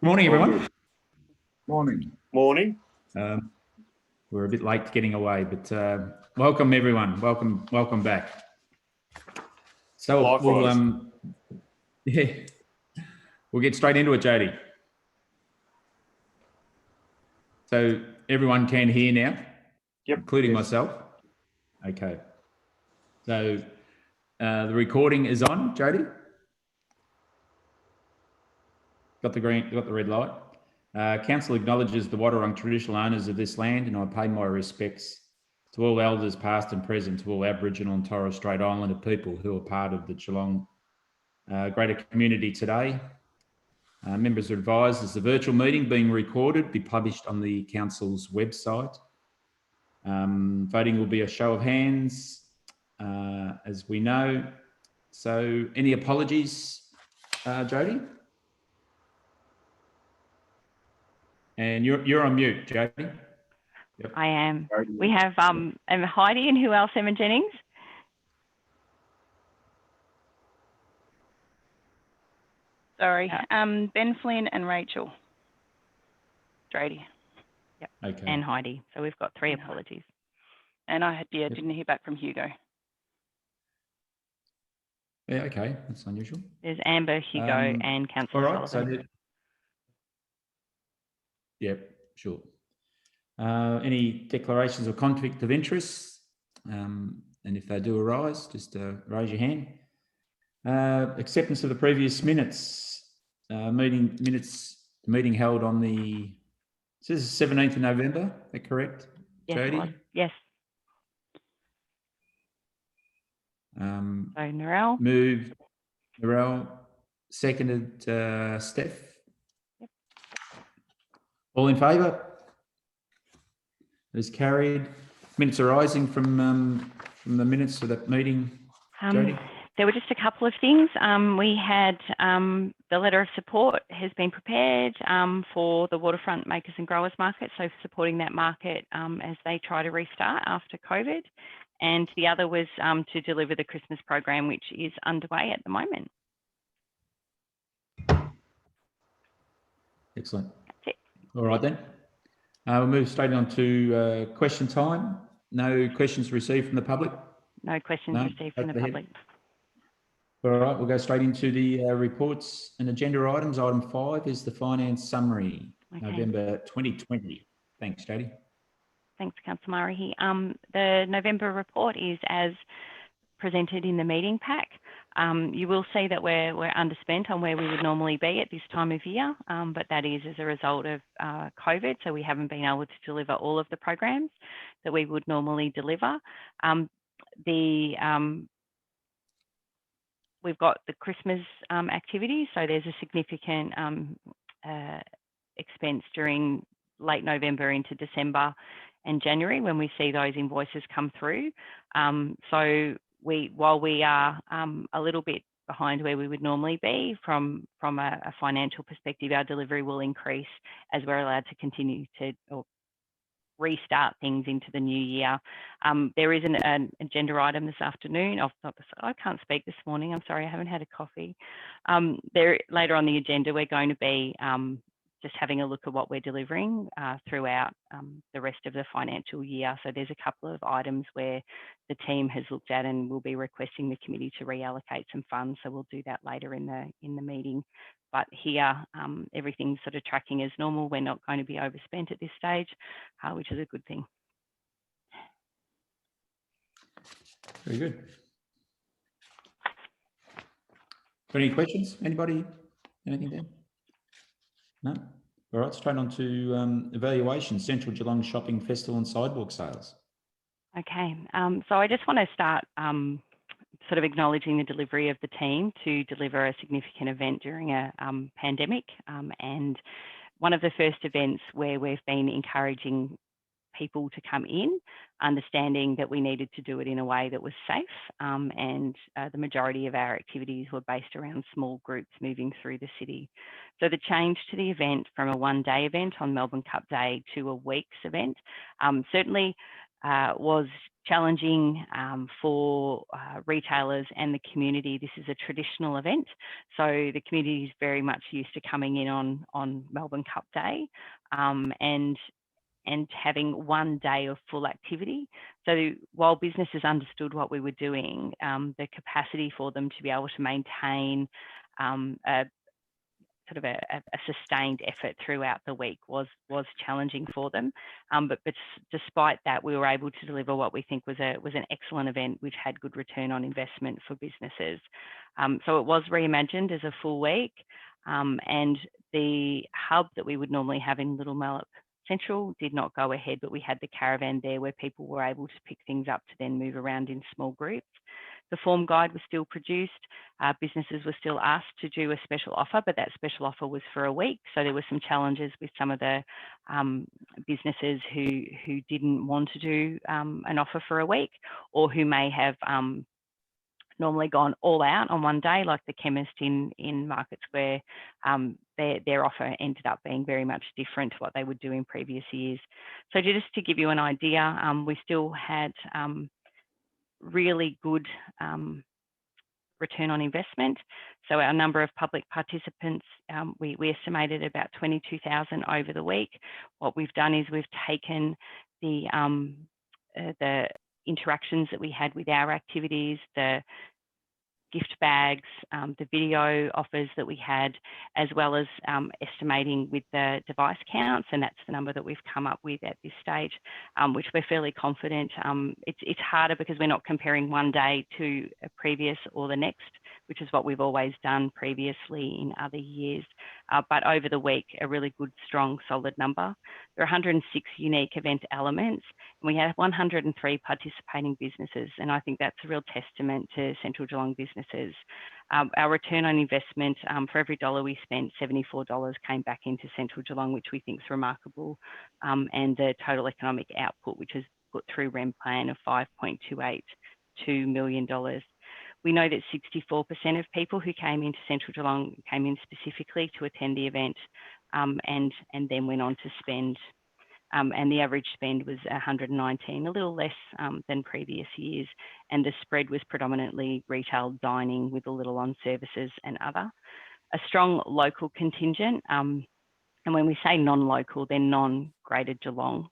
Good morning, everyone. Morning. Morning. We're a bit late getting away, but welcome, everyone. Welcome back. So we'll get straight into it, Jody. So everyone can hear now, Yep. including myself. Okay. So the recording is on, Jody. Got the red light. Council acknowledges the Wadawurrung traditional owners of this land, and I pay my respects to all elders past and present, to all Aboriginal and Torres Strait Islander people who are part of the Geelong greater community today. Members are advised as the virtual meeting being recorded, be published on the council's website. Voting will be a show of hands, as we know. So any apologies, Jody? And you're on mute, Jody. Yep. I am. We have Heidi, and who else? Emma Jennings. Sorry, Ben Flynn and Rachel Drady. Yep. Okay. And Heidi. So we've got 3 apologies. And I didn't hear back from Hugo. Yeah, okay, that's unusual. There's Amber, Hugo, and Councillor All right, Sullivan. Yep, sure. Any declarations of conflict of interest? And if they do arise, just raise your hand. Acceptance of the previous minutes. Meeting held on the, this is 17th of November, is that correct? Yes, Jody? Yes. So Narelle. Moved, Narelle. Seconded, Steph. Yep. All in favour? It is carried. Minutes arising from the minutes of that meeting, Jody? There were just a couple of things. We had the letter of support has been prepared for the Waterfront Makers and Growers Market, so supporting that market as they try to restart after COVID. And the other was to deliver the Christmas program, which is underway at the moment. Excellent. That's it. All right then. We'll move straight on to question time. No questions received from the public? No questions received from the public. All right, we'll go straight into the reports and agenda items. Item 5 is the finance summary, November 2020. Thanks, Jody. Thanks, Councillor Murray. The November report is as presented in the meeting pack. You will see that we're underspent on where we would normally be at this time of year, but that is as a result of COVID, so we haven't been able to deliver all of the programs that we would normally deliver. We've got the Christmas activities, so there's a significant expense during late November into December and January when we see those invoices come through. So while we are a little bit behind where we would normally be from a financial perspective, our delivery will increase as we're allowed to continue to restart things into the new year. There is an agenda item this afternoon. I can't speak this morning. I'm sorry, I haven't had a coffee. Later on the agenda, we're going to be just having a look at what we're delivering throughout the rest of the financial year. So there's a couple of items where the team has looked at and will be requesting the committee to reallocate some funds. So we'll do that later in the meeting. But here, everything's sort of tracking as normal. We're not going to be overspent at this stage, which is a good thing. Very good. Got any questions? Anybody? Anything there? No? All right, straight on to evaluation, Central Geelong Shopping Festival and Sidewalk Sales. Okay, so I just want to start sort of acknowledging the delivery of the team to deliver a significant event during a pandemic, and one of the first events where we've been encouraging people to come in, understanding that we needed to do it in a way that was safe, and the majority of our activities were based around small groups moving through the city. So the change to the event from a one-day event on Melbourne Cup Day to a week's event certainly was challenging for retailers and the community. This is a traditional event, so the community is very much used to coming in on Melbourne Cup Day and having one day of full activity. So while businesses understood what we were doing, the capacity for them to be able to maintain a sustained effort throughout the week was challenging for them. But despite that, we were able to deliver what we think was an excellent event, which had good return on investment for businesses. So it was reimagined as a full week, and the hub that we would normally have in Little Mallet Central did not go ahead, but we had the caravan there where people were able to pick things up to then move around in small groups. The form guide was still produced. Businesses were still asked to do a special offer, but that special offer was for a week. So there were some challenges with some of the businesses who didn't want to do an offer for a week, or who may have normally gone all out on one day, like the chemist in Market Square. Their offer ended up being very much different to what they would do in previous years. So just to give you an idea, we still had really good return on investment. So our number of public participants, we estimated about 22,000 over the week. What we've done is we've taken the interactions that we had with our activities, the gift bags, the video offers that we had, as well as estimating with the device counts, and that's the number that we've come up with at this stage, which we're fairly confident. It's harder because we're not comparing one day to a previous or the next, which is what we've always done previously in other years. But over the week, a really good, strong, solid number. There are 106 unique event elements, and we have 103 participating businesses, and I think that's a real testament to Central Geelong businesses. Our return on investment, for every dollar we spent, $74 came back into Central Geelong, which we think is remarkable, and the total economic output, which is put through REM plan, of $5.282 million. We know that 64% of people who came into Central Geelong came in specifically to attend the event, and then went on to spend. And the average spend was $119, a little less than previous years. And the spread was predominantly retail dining with a little on services and other. A strong local contingent, and when we say non-local, they're non-Greater Geelong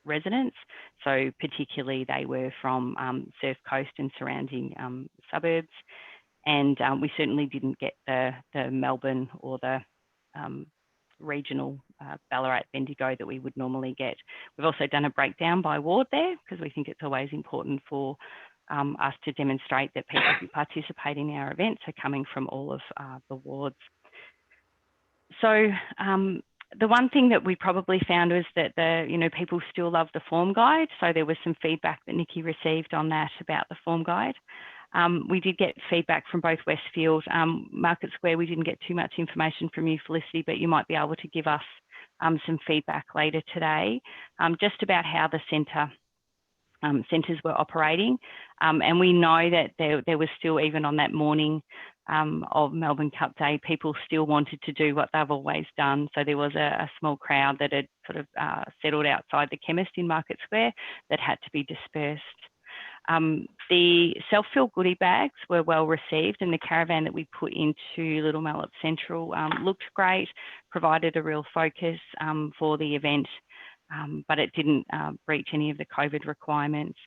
residents. So particularly they were from Surf Coast and surrounding suburbs. And we certainly didn't get the Melbourne or the regional Ballarat Bendigo that we would normally get. We've also done a breakdown by ward there, because we think it's always important for us to demonstrate that people who participate in our events are coming from all of the wards. So the one thing that we probably found was that people still love the form guide. So there was some feedback that Nikki received on that about the form guide. We did get feedback from both Westfield, Market Square. We didn't get too much information from you, Felicity, but you might be able to give us some feedback later today, just about how the centres were operating. And we know that there was still, even on that morning of Melbourne Cup Day, people still wanted to do what they've always done. So there was a small crowd that had sort of settled outside the chemist in Market Square that had to be dispersed. The self-fill goodie bags were well received, and the caravan that we put into Little Mallet Central looked great, provided a real focus for the event, but it didn't breach any of the COVID requirements.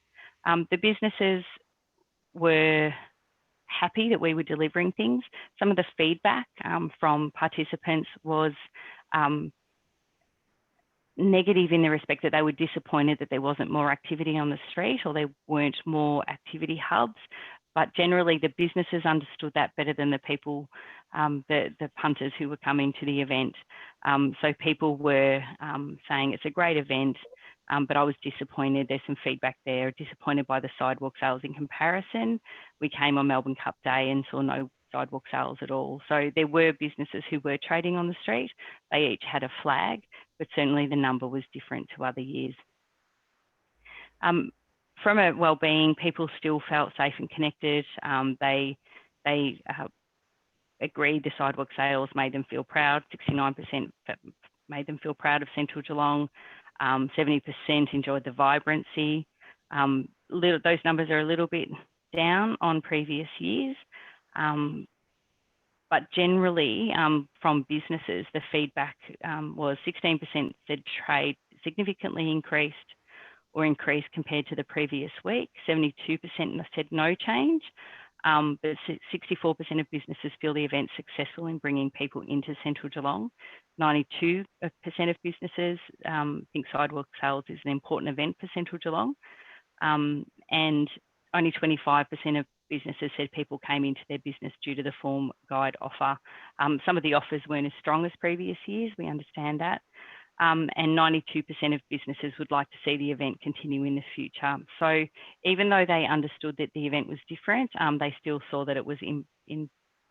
The businesses were happy that we were delivering things. Some of the feedback from participants was negative in the respect that they were disappointed that there wasn't more activity on the street, or there weren't more activity hubs. But generally, the businesses understood that better than the people, the punters who were coming to the event. So people were saying it's a great event, but I was disappointed. There's some feedback there, disappointed by the sidewalk sales in comparison. We came on Melbourne Cup Day and saw no sidewalk sales at all. So there were businesses who were trading on the street. They each had a flag, but certainly the number was different to other years. From a wellbeing, people still felt safe and connected. They agreed the sidewalk sales made them feel proud. 69% made them feel proud of Central Geelong. 70% enjoyed the vibrancy. Those numbers are a little bit down on previous years. But generally, from businesses, the feedback was 16% said trade significantly increased or increased compared to the previous week. 72% said no change, but 64% of businesses feel the event successful in bringing people into Central Geelong. 92% of businesses think sidewalk sales is an important event for Central Geelong, and only 25% of businesses said people came into their business due to the form guide offer. Some of the offers weren't as strong as previous years, we understand that. And 92% of businesses would like to see the event continue in the future. So even though they understood that the event was different, they still saw that it was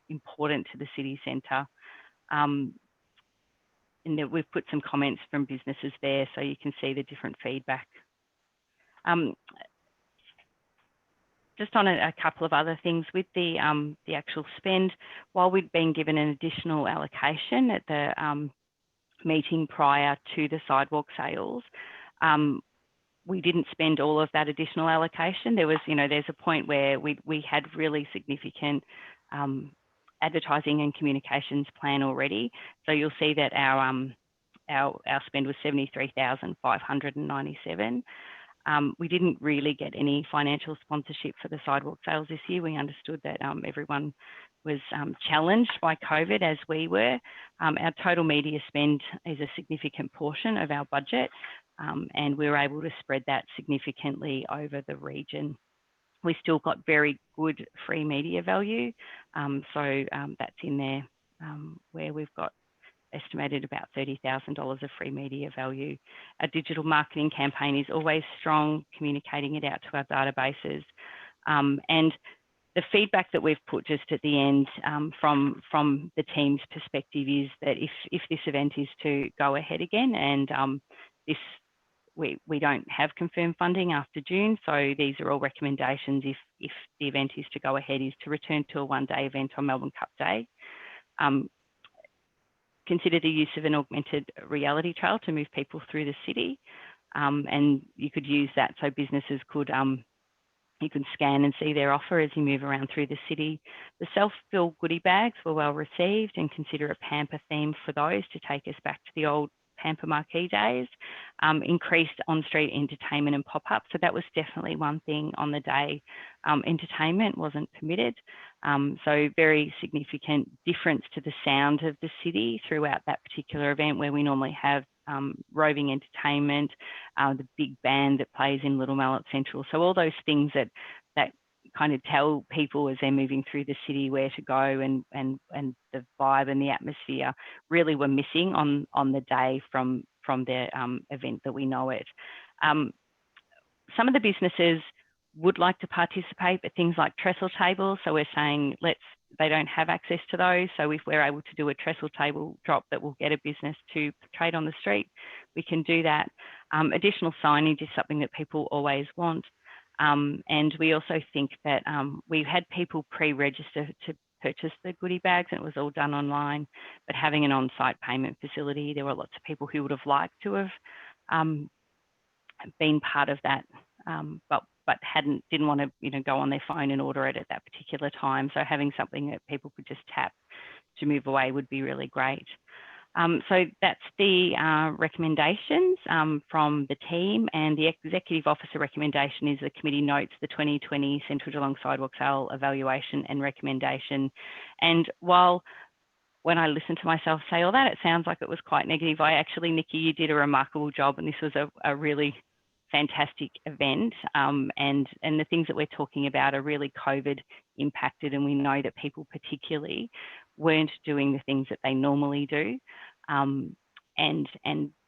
important to the city centre. And that we've put some comments from businesses there so you can see the different feedback. Just on a couple of other things with the actual spend, while we'd been given an additional allocation at the meeting prior to the sidewalk sales, we didn't spend all of that additional allocation. There was, there's a point where we had really significant advertising and communications plan already. So you'll see that our spend was 73,597. We didn't really get any financial sponsorship for the sidewalk sales this year. We understood that everyone was challenged by COVID, as we were. Our total media spend is a significant portion of our budget, and we were able to spread that significantly over the region. We still got very good free media value, so that's in there where we've got estimated about $30,000 of free media value. Our digital marketing campaign is always strong, communicating it out to our databases. And the feedback that we've put just at the end from the team's perspective is that if this event is to go ahead again, and we don't have confirmed funding after June, so these are all recommendations if the event is to go ahead, is to return to a one-day event on Melbourne Cup Day. Consider the use of an augmented reality trail to move people through the city. And you could use that so businesses could, you could scan and see their offer as you move around through the city. The self-fill goodie bags were well received, and consider a pamper theme for those to take us back to the old pamper marquee days. Increased on-street entertainment and pop-up. So that was definitely one thing on the day. Entertainment wasn't permitted. So very significant difference to the sound of the city throughout that particular event, where we normally have roving entertainment, the big band that plays in Little Mallet Central. So all those things that kind of tell people as they're moving through the city where to go, and the vibe and the atmosphere really were missing on the day from the event that we know it. Some of the businesses would like to participate, but things like trestle tables, so we're saying they don't have access to those. So if we're able to do a trestle table drop that will get a business to trade on the street, we can do that. Additional signage is something that people always want. And we also think that we've had people pre-register to purchase the goodie bags, and it was all done online, but having an on-site payment facility, there were lots of people who would have liked to have been part of that, but didn't want to go on their phone and order it at that particular time. So having something that people could just tap to move away would be really great. So that's the recommendations from the team, and the executive officer recommendation is the committee notes the 2020 Central Geelong Sidewalk Sale evaluation and recommendation. And while when I listen to myself say all that, it sounds like it was quite negative, Nikki, you did a remarkable job, and this was a really fantastic event, and the things that we're talking about are really COVID impacted, and we know that people particularly weren't doing the things that they normally do, and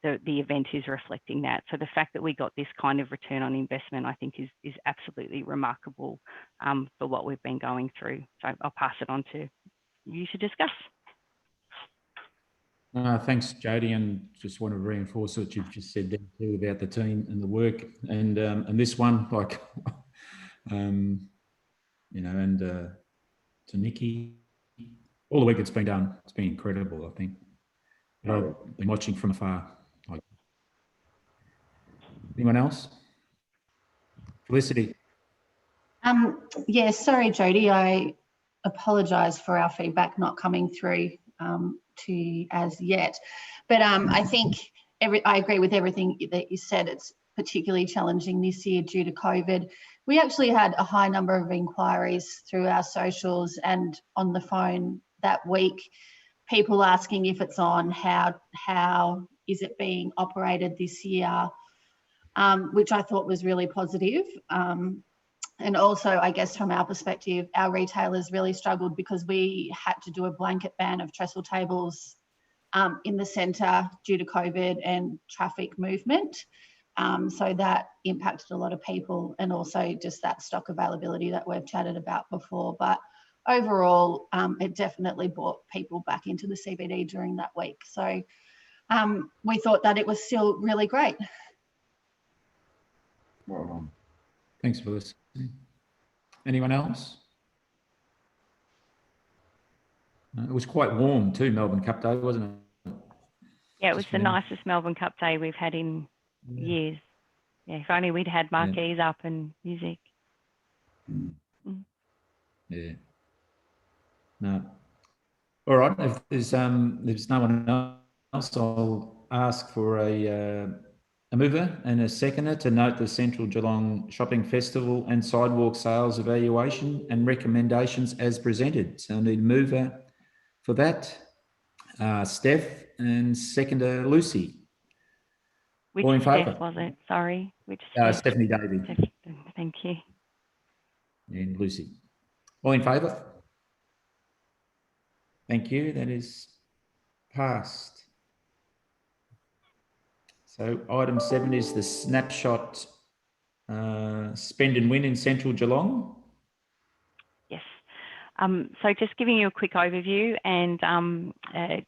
the event is reflecting that. So the fact that we got this kind of return on investment, I think is absolutely remarkable for what we've been going through. So I'll pass it on to you to discuss. Thanks, Jodie, and just want to reinforce what you've just said there too about the team and the work, and this one, like, and to Nikki, all the work that's been done, it's been incredible, I think. But I've been watching from afar. Anyone else? Felicity. Yeah, sorry, Jodie. I apologise for our feedback not coming through to you as yet. But I think I agree with everything that you said. It's particularly challenging this year due to COVID. We actually had a high number of inquiries through our socials and on the phone that week. People asking if it's on, how is it being operated this year, which I thought was really positive. And also, I guess from our perspective, our retailers really struggled because we had to do a blanket ban of trestle tables in the centre due to COVID and traffic movement. So that impacted a lot of people, and also just that stock availability that we've chatted about before. But overall, it definitely brought people back into the CBD during that week. So we thought that it was still really great. Well done. Thanks for listening. Anyone else? It was quite warm too, Melbourne Cup Day, wasn't it? Yeah, it was Just the now. nicest Melbourne Cup Day we've had in years. Yeah, if only we'd had marquees up and music. Yeah. No. All right. If there's no one else, I'll ask for a mover and a seconder to note the Central Geelong Shopping Festival and Sidewalk Sales evaluation and recommendations as presented. So I need a mover for that. Steph, and seconder Lucy. Which All in Steph favour? was it? Sorry, which Steph? Stephanie Davey Thank you. and Lucy. All in favour? Thank you. That is passed. So item 7 is the snapshot spend and win in Central Geelong. Yes. So just giving you a quick overview and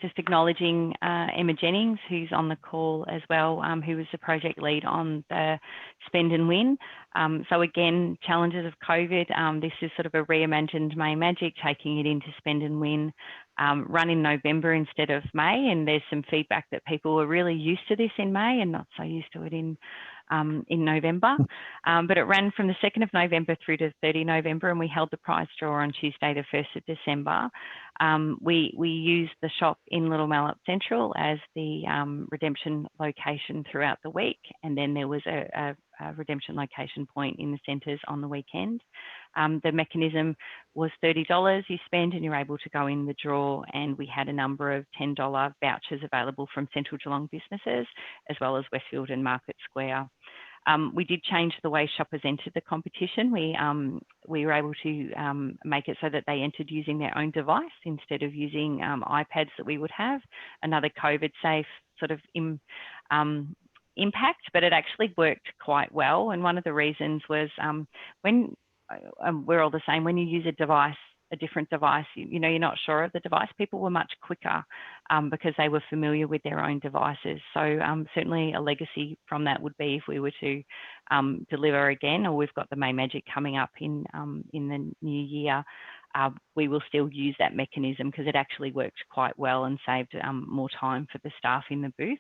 just acknowledging Emma Jennings, who's on the call as well, who was the project lead on the spend and win. So again, challenges of COVID. This is sort of a reimagined May Magic, taking it into spend and win, run in November instead of May. And there's some feedback that people were really used to this in May and not so used to it in November, but it ran from the 2nd of November through to 30 November, and we held the prize draw on Tuesday, the 1st of December. We used the shop in Little Mallet Central as the redemption location throughout the week, and then there was a redemption location point in the centres on the weekend. The mechanism was $30 you spend and you're able to go in the draw, and we had a number of $10 vouchers available from Central Geelong businesses as well as Westfield and Market Square. We did change the way shoppers entered the competition. We were able to make it so that they entered using their own device instead of using iPads that we would have. Another COVID safe sort of impact, but it actually worked quite well. And one of the reasons was when we're all the same, when you use a different device, you know, you're not sure of the device, people were much quicker because they were familiar with their own devices. So certainly a legacy from that would be if we were to deliver again, or we've got the May Magic coming up in the new year, we will still use that mechanism because it actually worked quite well and saved more time for the staff in the booth.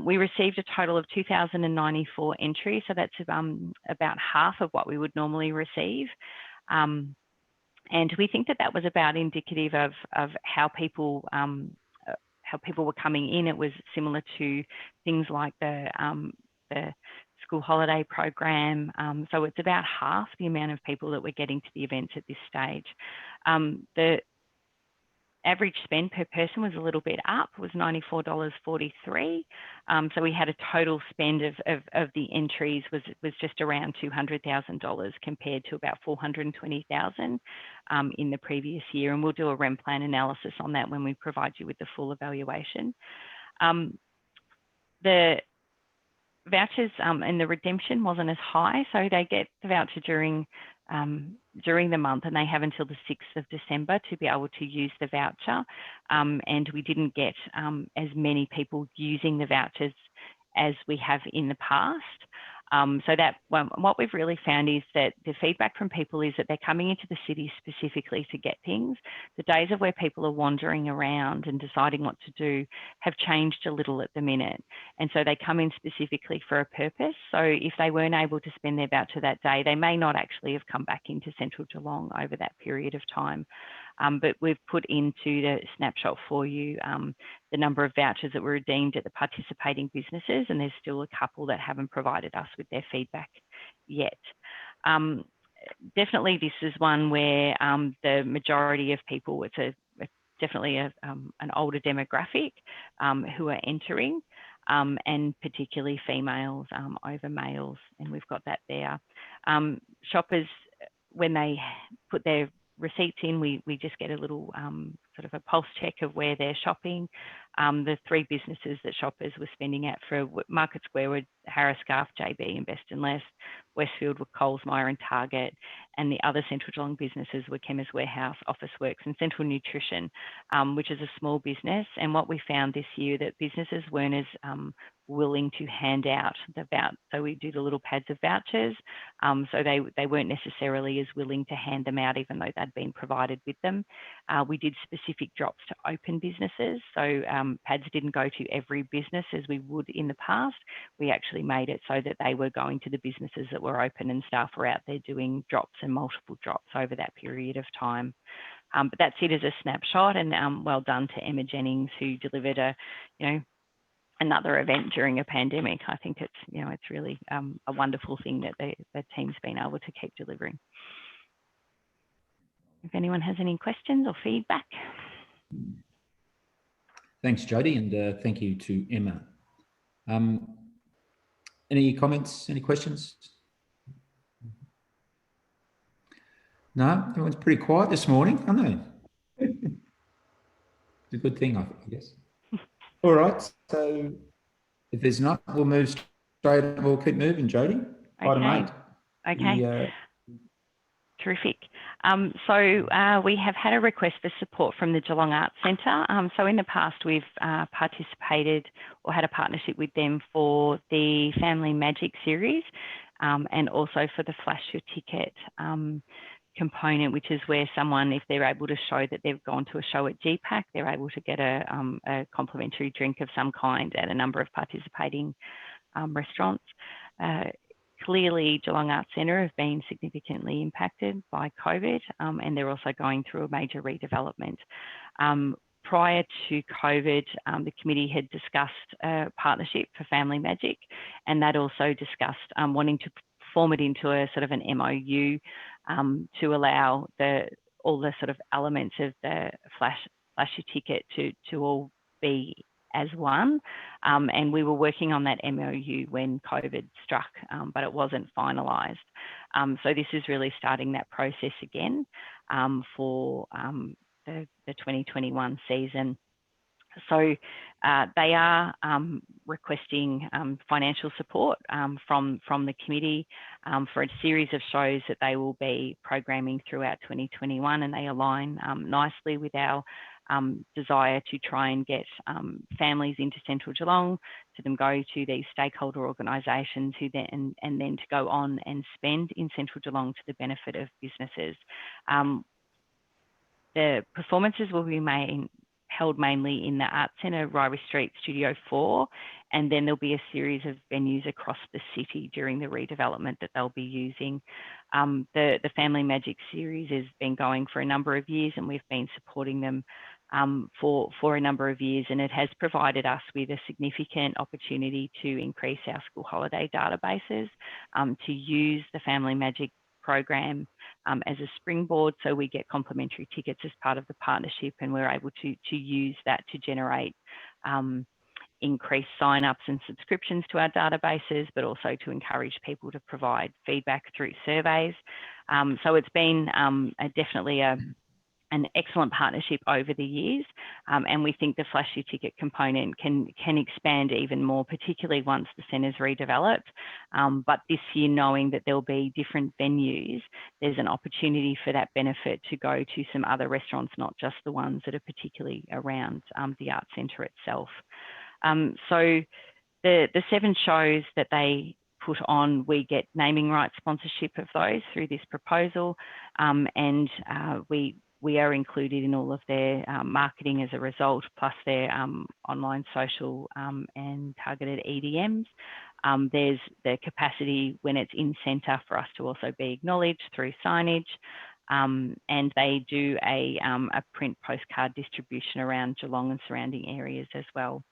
We received a total of 2,094 entries, so that's about half of what we would normally receive. And we think that that was about indicative of how people were coming in. It was similar to things like the school holiday program. So it's about half the amount of people that we're getting to the events at this stage. The average spend per person was a little bit up, was $94.43. So we had a total spend of the entries was just around $200,000 compared to about $420,000 in the previous year. And we'll do a REM plan analysis on that when we provide you with the full evaluation. The vouchers and the redemption wasn't as high, so they get the voucher during the month, and they have until the 6th of December to be able to use the voucher. And we didn't get as many people using the vouchers as we have in the past. So that what we've really found is that the feedback from people is that they're coming into the city specifically to get things. The days of where people are wandering around and deciding what to do have changed a little at the minute. And so they come in specifically for a purpose. So if they weren't able to spend their voucher that day, they may not actually have come back into Central Geelong over that period of time. But we've put into the snapshot for you the number of vouchers that were redeemed at the participating businesses, and there's still a couple that haven't provided us with their feedback yet. Definitely this is one where the majority of people, it's definitely an older demographic who are entering, and particularly females over males, and we've got that there. Shoppers, when they put their receipts in, we just get a little sort of a pulse check of where they're shopping. The 3 businesses that shoppers were spending at for Market Square were Harris Scarf, JB and Best and Less. Westfield were Coles, Myer and Target, and the other Central Geelong businesses were Chemist Warehouse, Officeworks and Central Nutrition, which is a small business. And what we found this year that businesses weren't as willing to hand out the voucher. So we do the little pads of vouchers. So they weren't necessarily as willing to hand them out, even though they'd been provided with them. We did specific drops to open businesses. So pads didn't go to every business as we would in the past. We actually made it so that they were going to the businesses that were open and staff were out there doing drops and multiple drops over that period of time. But that's it as a snapshot, and well done to Emma Jennings, who delivered another event during a pandemic. I think it's, it's really a wonderful thing that the team's been able to keep delivering. If anyone has any questions or feedback. Thanks, Jodie, and thank you to Emma. Any comments, any questions? No, everyone's pretty quiet this morning, aren't they? It's a good thing, I guess. All right, so if there's not, we'll move straight, we'll keep moving, Jodie. Okay. Okay. Terrific. So we have had a request for support from the Geelong Arts Centre. So in the past, we've participated or had a partnership with them for the Family Magic series, and also for the Flash Your Ticket component, which is where someone, if they're able to show that they've gone to a show at GPAC, they're able to get a complimentary drink of some kind at a number of participating restaurants. Clearly, Geelong Arts Centre have been significantly impacted by COVID, and they're also going through a major redevelopment. Prior to COVID, the committee had discussed a partnership for Family Magic, and that also discussed wanting to form it into a sort of an MOU to allow all the sort of elements of the Flash Your Ticket to all be as one. And we were working on that MOU when COVID struck, but it wasn't finalised. So this is really starting that process again for the 2021 season. So they are requesting financial support from the committee for a series of shows that they will be programming throughout 2021, and they align nicely with our desire to try and get families into Central Geelong, to them go to these stakeholder organisations who then and then to go on and spend in Central Geelong to the benefit of businesses. The performances will be held mainly in the Arts Centre, Ryrie Street, Studio 4, and then there'll be a series of venues across the city during the redevelopment that they'll be using. The Family Magic series has been going for a number of years, and we've been supporting them for a number of years, and it has provided us with a significant opportunity to increase our school holiday databases, to use the Family Magic program as a springboard, so we get complimentary tickets as part of the partnership, and we're able to use that to generate increased sign-ups and subscriptions to our databases, but also to encourage people to provide feedback through surveys. So it's been definitely an excellent partnership over the years, and we think the Flash Your Ticket component can expand even more, particularly once the centre's redeveloped. But this year, knowing that there'll be different venues, there's an opportunity for that benefit to go to some other restaurants, not just the ones that are particularly around the Arts Centre itself. So the 7 shows that they put on, we get naming rights sponsorship of those through this proposal, and we are included in all of their marketing as a result, plus their online, social and targeted EDMs. There's the capacity when it's in centre for us to also be acknowledged through signage, and they do a print postcard distribution around Geelong and surrounding areas as well.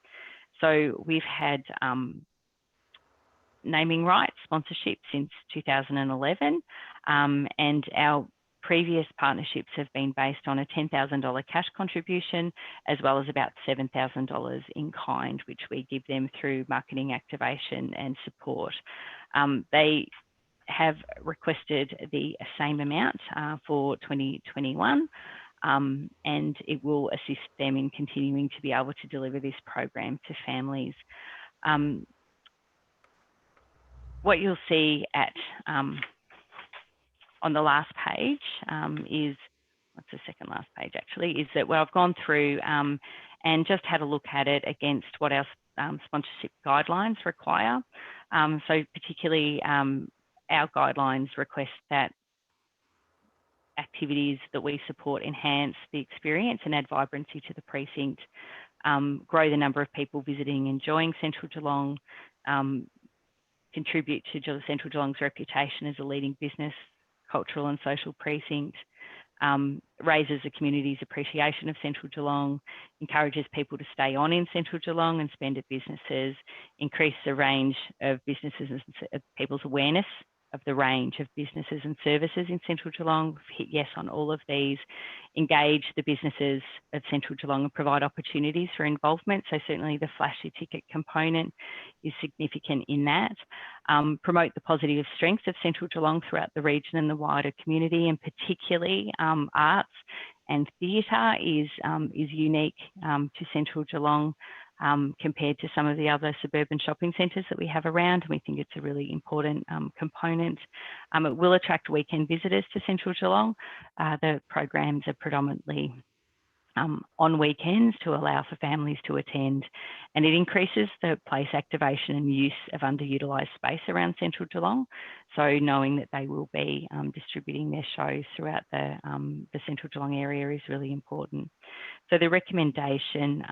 So we've had naming rights sponsorship since 2011, and our previous partnerships have been based on a $10,000 cash contribution, as well as about $7,000 in kind, which we give them through marketing activation and support. They have requested the same amount for 2021, and it will assist them in continuing to be able to deliver this program to families. What you'll see at on the last page is, what's the second last page actually, is that I've gone through and just had a look at it against what our sponsorship guidelines require. So particularly our guidelines request that activities that we support enhance the experience and add vibrancy to the precinct, grow the number of people visiting, enjoying Central Geelong, contribute to Central Geelong's reputation as a leading business, cultural and social precinct, raises the community's appreciation of Central Geelong, encourages people to stay on in Central Geelong and spend at businesses, increase the range of businesses and people's awareness of the range of businesses and services in Central Geelong. Hit yes on all of these. Engage the businesses of Central Geelong and provide opportunities for involvement. So certainly the flashy ticket component is significant in that. Promote the positive strengths of Central Geelong throughout the region and the wider community, and particularly arts and theatre is unique to Central Geelong compared to some of the other suburban shopping centres that we have around. And we think it's a really important component. It will attract weekend visitors to Central Geelong. The programs are predominantly on weekends to allow for families to attend, and it increases the place activation and use of underutilised space around Central Geelong. So knowing that they will be distributing their shows throughout the Central Geelong area is really important. So the recommendation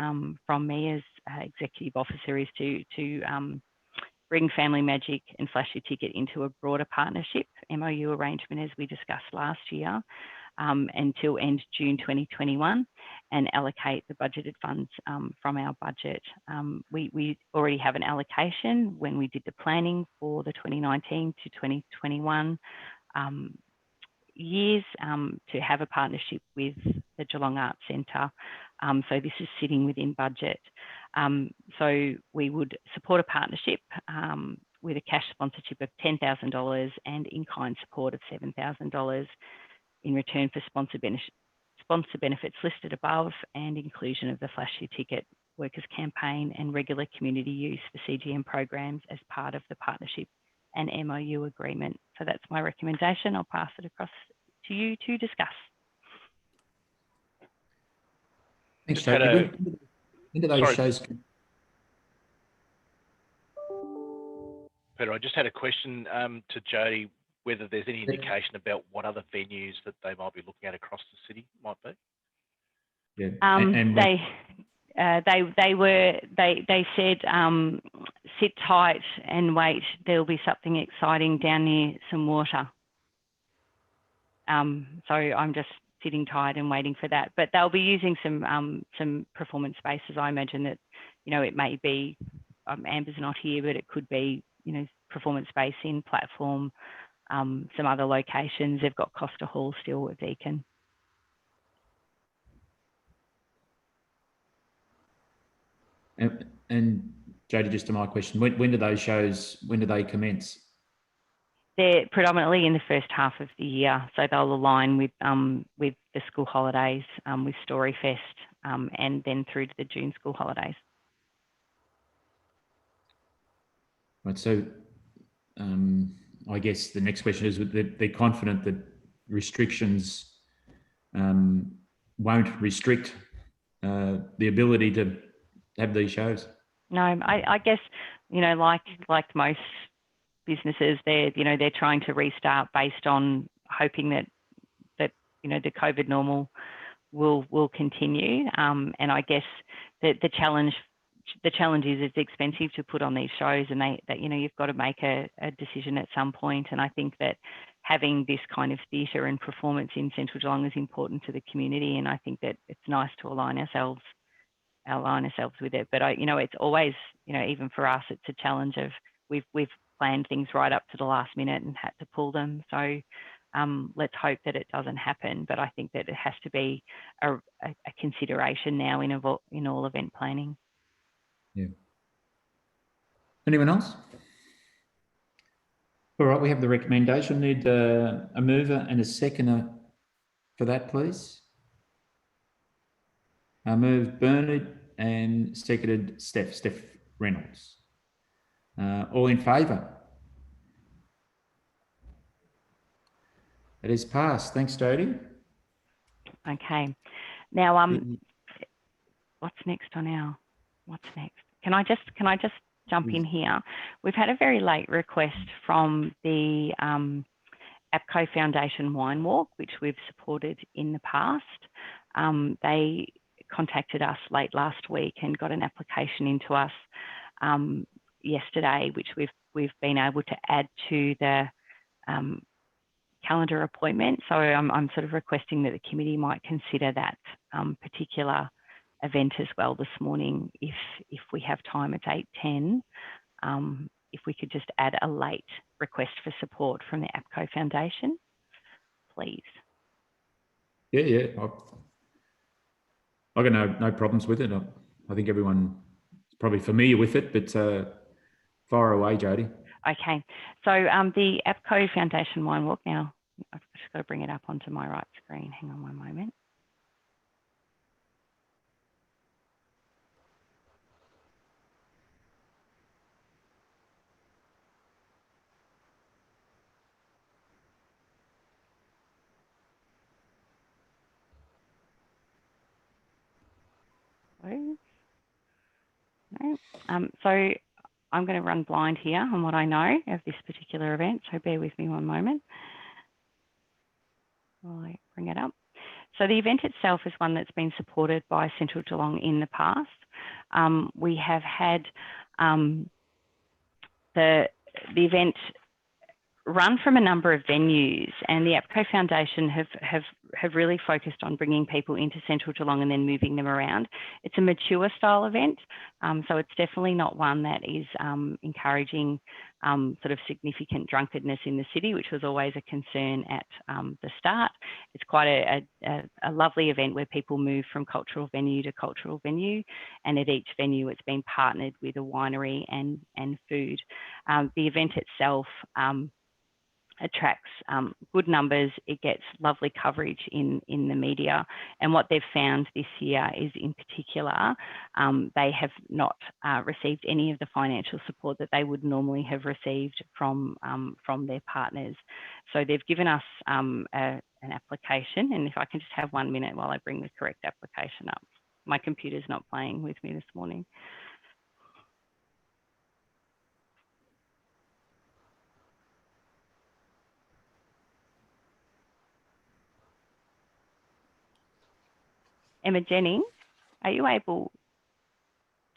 from me as Executive Officer is to bring Family Magic and Flashy Ticket into a broader partnership MOU arrangement, as we discussed last year, until end June 2021, and allocate the budgeted funds from our budget. We already have an allocation when we did the planning for the 2019 to 2021 years to have a partnership with the Geelong Arts Centre. So this is sitting within budget. So we would support a partnership with a cash sponsorship of $10,000 and in-kind support of $7,000 in return for sponsor benefits listed above, and inclusion of the Flashy Ticket Workers Campaign and regular community use for CGM programs as part of the partnership and MOU agreement. So that's my recommendation. I'll pass it across to you to discuss. Thanks, Jody. Into those shows. Peter, I just had a question to Jody, whether there's any indication about what other venues that they might be looking at across the city might be. Yeah. They said sit tight and wait. There'll be something exciting down near some water. So I'm just sitting tight and waiting for that. But they'll be using some performance spaces. I imagine that, you know, it may be Amber's not here, but it could be, you know, performance space in platform. Some other locations. They've got Costa Hall still at Deakin. And Jody, just to my question, when do those shows, when do they commence? They're predominantly in the first half of the year, so they'll align with the school holidays, with Storyfest, and then through to the June school holidays. Right. So, I guess the next question is: they're confident that restrictions won't restrict the ability to have these shows? No, I guess, you know, like most businesses, they're trying to restart based on hoping that the COVID normal will continue. And I guess that the challenge is it's expensive to put on these shows, and you've got to make a decision at some point. And I think that having this kind of theatre and performance in Central Geelong is important to the community, and I think that it's nice to align ourselves with it. But it's always, even for us, it's a challenge of we've planned things right up to the last minute and had to pull them. So let's hope that it doesn't happen. But I think that it has to be a consideration now in all event planning. Yeah. Anyone else? All right, we have the recommendation. Need a mover and a seconder for that, please. I moved Bernard and seconded Steph Reynolds. All in favour? It is passed. Thanks, Jodie. Okay. Now, what's next on our? What's next? Can I just jump in here? We've had a very late request from the APCO Foundation Wine Walk, which we've supported in the past. They contacted us late last week and got an application into us yesterday, which we've been able to add to the calendar appointment. So I'm sort of requesting that the committee might consider that particular event as well this morning, if we have time. It's 8:10. If we could just add a late request for support from the APCO Foundation, please. Yeah. I got no problems with it. I think everyone's probably familiar with it, but fire away, Jodie. Okay, so the APCO Foundation Wine Walk, now I've just got to bring it up onto my right screen. Hang on one moment. No. So I'm going to run blind here on what I know of this particular event, so bear with me one moment while I bring it up. So the event itself is one that's been supported by Central Geelong in the past. We have had the event run from a number of venues, and the APCO Foundation have really focused on bringing people into Central Geelong and then moving them around. It's a mature style event, so it's definitely not one that is encouraging sort of significant drunkenness in the city, which was always a concern at the start. It's quite a lovely event where people move from cultural venue to cultural venue, and at each venue it's been partnered with a winery and food. The event itself attracts good numbers. It gets lovely coverage in the media, and what they've found this year is, in particular, they have not received any of the financial support that they would normally have received from their partners. So they've given us an application, and if I can just have 1 minute while I bring the correct application up. My computer's not playing with me this morning. Emma Jennings, are you able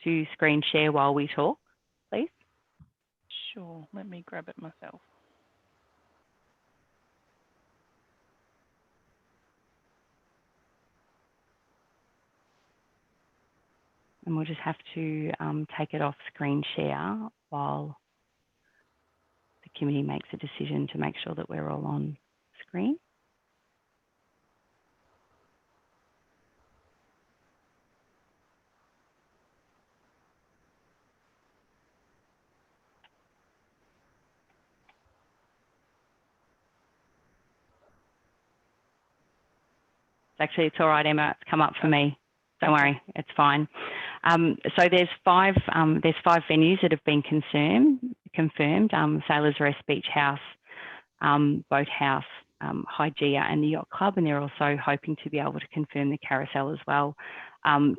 to screen share while we talk, please? Sure, let me grab it myself. And we'll just have to take it off screen share while the committee makes a decision to make sure that we're all on screen. Actually, it's all right, Emma. It's come up for me. Don't worry, it's fine. So there's five venues that have been confirmed. Sailors Rest Beach House, Boat House, Hygeia and the Yacht Club, and they're also hoping to be able to confirm the Carousel as well.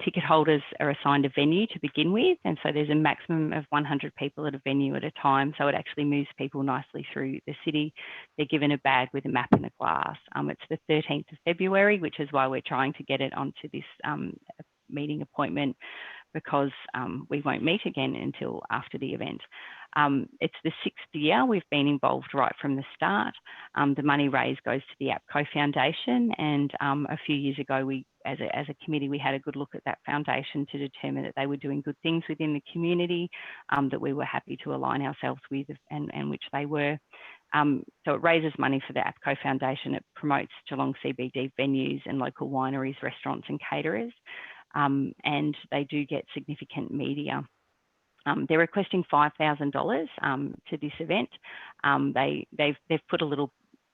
Ticket holders are assigned a venue to begin with, and so there's a maximum of 100 people at a venue at a time, so it actually moves people nicely through the city. They're given a bag with a map and a glass. It's the 13th of February, which is why we're trying to get it onto this meeting appointment, because we won't meet again until after the event. It's the 6th year we've been involved right from the start. The money raised goes to the APCO Foundation, and a few years ago, we, as a committee, we had a good look at that foundation to determine that they were doing good things within the community, that we were happy to align ourselves with, and which they were. So it raises money for the APCO Foundation. It promotes Geelong CBD venues and local wineries, restaurants and caterers, and they do get significant media. They're requesting $5,000 to this event. They've put a little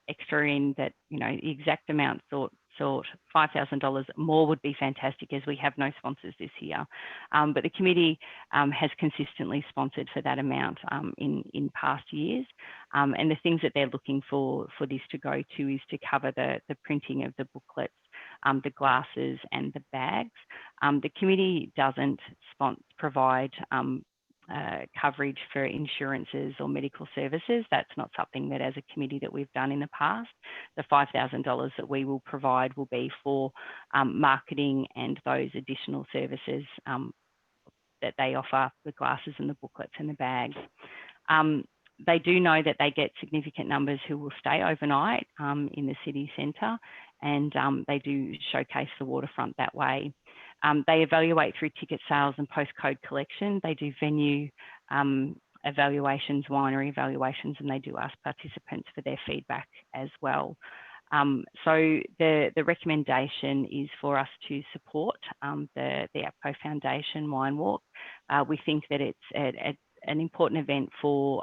extra in that, you know, the exact amount thought $5,000 more would be fantastic, as we have no sponsors this year. But the committee has consistently sponsored for that amount in past years. And the things that they're looking for this to go to is to cover the printing of the booklets, the glasses and the bags. The committee doesn't provide coverage for insurances or medical services. That's not something that as a committee that we've done in the past. The $5,000 that we will provide will be for marketing and those additional services that they offer, the glasses and the booklets and the bags. They do know that they get significant numbers who will stay overnight in the city centre, and they do showcase the waterfront that way. They evaluate through ticket sales and postcode collection. They do venue evaluations, winery evaluations, and they do ask participants for their feedback as well. So the recommendation is for us to support the APCO Foundation Wine Walk. We think that it's an important event for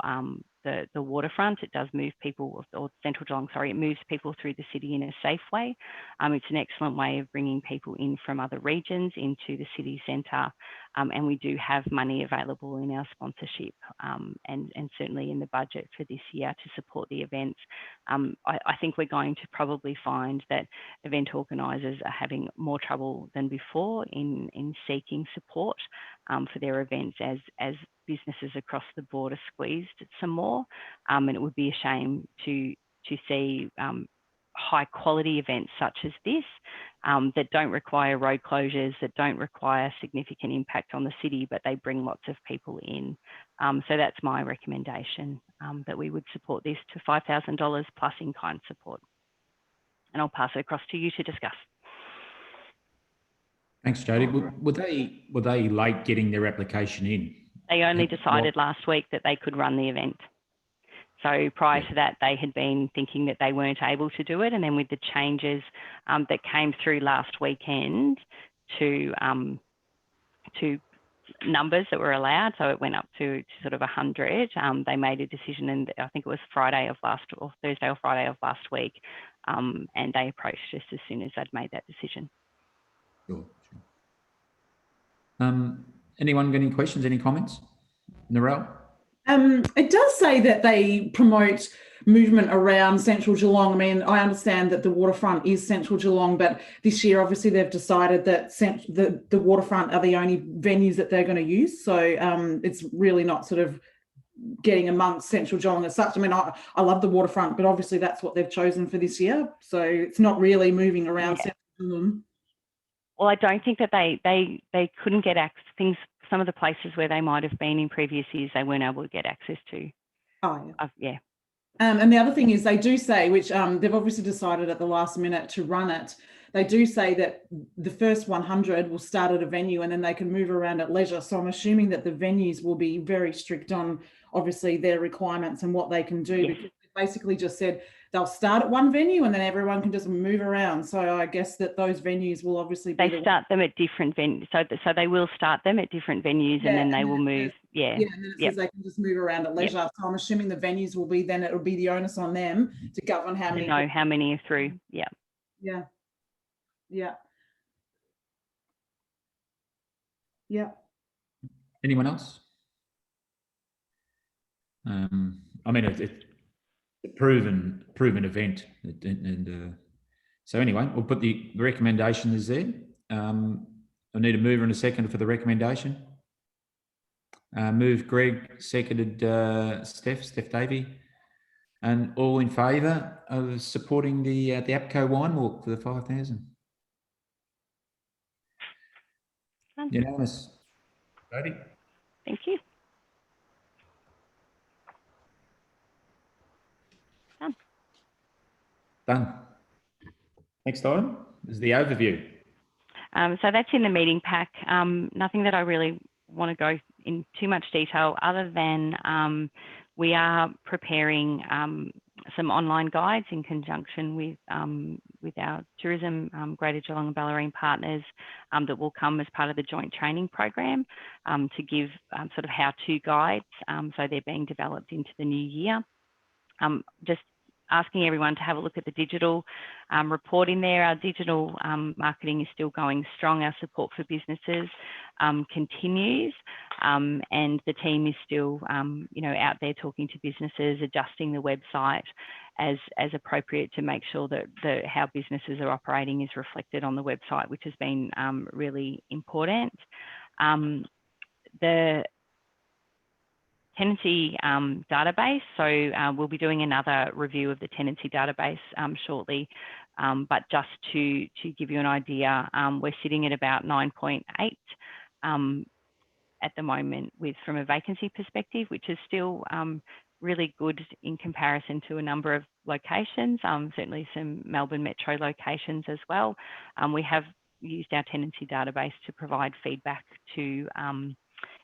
the waterfront. It does move people, or Central Geelong, sorry, it moves people through the city in a safe way. It's an excellent way of bringing people in from other regions into the city centre. And we do have money available in our sponsorship and certainly in the budget for this year to support the events. I think we're going to probably find that event organisers are having more trouble than before in seeking support for their events as businesses across the board are squeezed some more. And it would be a shame to see high quality events such as this that don't require road closures, that don't require significant impact on the city, but they bring lots of people in. So that's my recommendation, that we would support this to $5,000 plus in-kind support. And I'll pass it across to you to discuss. Thanks, Jody. Were they late getting their application in? They only decided last week that they could run the event. So prior to that, they had been thinking that they weren't able to do it. And then with the changes that came through last weekend to numbers that were allowed, so it went up to sort of 100, they made a decision, and I think it was Thursday or Friday of last week, and they approached us as soon as they'd made that decision. Sure. Anyone got any questions, any comments? Narelle? It does say that they promote movement around Central Geelong. I mean, I understand that the waterfront is Central Geelong, but this year, obviously, they've decided that the waterfront are the only venues that they're going to use. So it's really not sort of getting amongst Central Geelong as such. I mean, I love the waterfront, but obviously that's what they've chosen for this year. So it's not really moving around Central Geelong. Well, I don't think that they couldn't get access. Some of the places where they might have been in previous years, they weren't able to get access to. Oh, yeah. Yeah. And the other thing is they do say, which they've obviously decided at the last minute to run it, they do say that the first 100 will start at a venue and then they can move around at leisure. So I'm assuming that the venues will be very strict on, obviously, their requirements and what they can do. Yes. Because they basically just said they'll start at one venue and then everyone can just move around. So I guess that those venues will obviously be... They start them at different venues. So they will start them at different venues, and then they will move. Yeah. Yeah, and then it says they can just move around at leisure. So I'm assuming the venues will be, then it'll be the onus on them to govern how many... know how many are through. Yeah. Yeah. Yeah. Yeah. Anyone else? I mean, it's a proven event, and so anyway, we'll put the recommendation is there. I need a mover and a seconder for the recommendation. Moved Greg, seconded Steph Davey. And all in favour of supporting the APCO wine walk for the 5,000? Done. Unanimous. Jody? Thank you. Done. Done. Next item is the overview. So that's in the meeting pack. Nothing that I really want to go in too much detail other than we are preparing some online guides in conjunction with our tourism, Greater Geelong and Bellarine partners that will come as part of the joint training program to give sort of how-to guides. So they're being developed into the new year. Just asking everyone to have a look at the digital report in there. Our digital marketing is still going strong. Our support for businesses continues, and the team is still, out there talking to businesses, adjusting the website as appropriate to make sure that how businesses are operating is reflected on the website, which has been really important. The tenancy database. So we'll be doing another review of the tenancy database shortly. But just to give you an idea, we're sitting at about 9.8 at the moment from a vacancy perspective, which is still really good in comparison to a number of locations, certainly some Melbourne metro locations as well. We have used our tenancy database to provide feedback to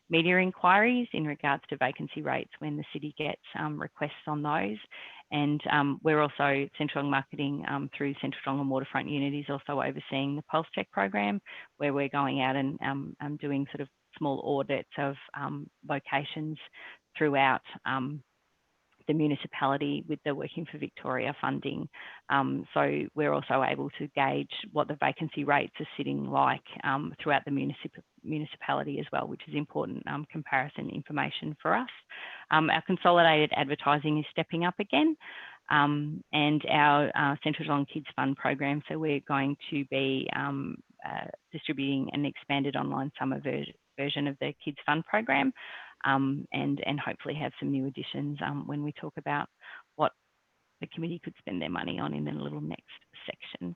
media inquiries in regards to vacancy rates when the city gets requests on those. And we're also, Central Marketing through Central Geelong and Waterfront Unit is also overseeing the Pulse Check program, where we're going out and doing sort of small audits of locations throughout the municipality with the Working for Victoria funding. So we're also able to gauge what the vacancy rates are sitting like throughout the municipality as well, which is important comparison information for us. Our consolidated advertising is stepping up again, and our Central Geelong Kids Fund program. So we're going to be distributing an expanded online summer version of the Kids Fund program. And hopefully have some new additions when we talk about what the committee could spend their money on in the little next section.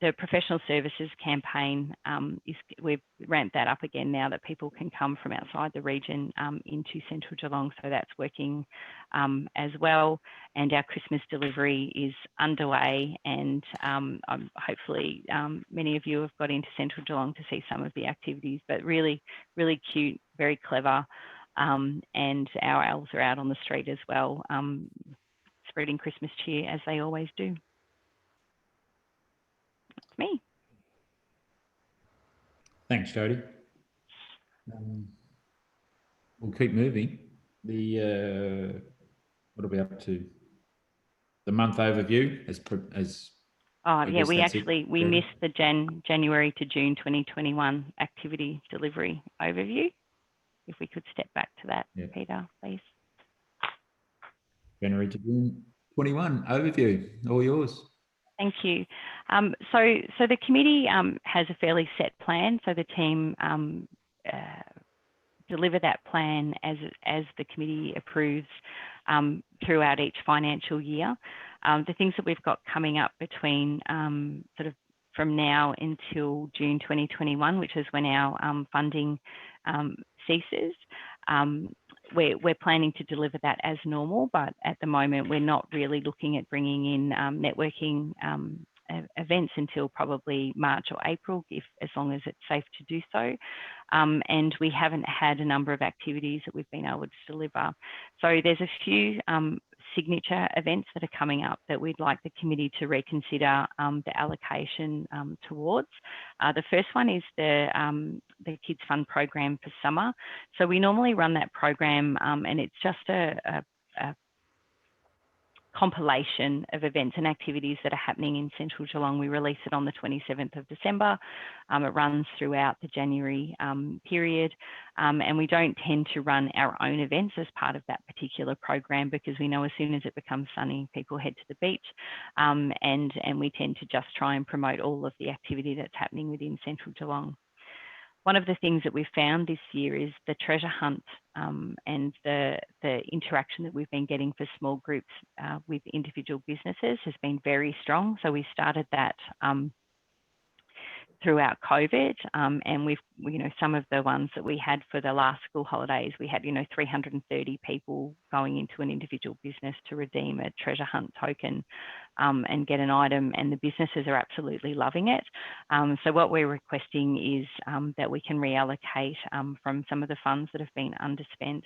The professional services campaign, we've ramped that up again now that people can come from outside the region into Central Geelong, so that's working as well. And our Christmas delivery is underway, and hopefully many of you have got into Central Geelong to see some of the activities, but really, really cute, very clever, and our elves are out on the street as well, spreading Christmas cheer as they always do. That's me. Thanks, Jody. We'll keep moving. What are we up to? The month overview as Yeah, we Jody? missed the January to June 2021 activity delivery overview. If we could step back to that, yeah. Peter, please. January to June 21 overview, all yours. Thank you. So the committee has a fairly set plan. So the team deliver that plan as the committee approves throughout each financial year. The things that we've got coming up between sort of from now until June 2021, which is when our funding ceases. We're planning to deliver that as normal, but at the moment we're not really looking at bringing in networking events until probably March or April, as long as it's safe to do so. And we haven't had a number of activities that we've been able to deliver. So there's a few signature events that are coming up that we'd like the committee to reconsider the allocation towards. The first one is the Kids Fund program for summer. So we normally run that program and it's just a compilation of events and activities that are happening in Central Geelong. We release it on the 27th of December. It runs throughout the January period, and we don't tend to run our own events as part of that particular program because we know as soon as it becomes sunny, people head to the beach, and we tend to just try and promote all of the activity that's happening within Central Geelong. one of the things that we've found this year is the treasure hunt and the interaction that we've been getting for small groups with individual businesses has been very strong. So we started that throughout COVID, and we've, some of the ones that we had for the last school holidays, we had, 330 people going into an individual business to redeem a treasure hunt token and get an item, and the businesses are absolutely loving it. So what we're requesting is that we can reallocate from some of the funds that have been underspent,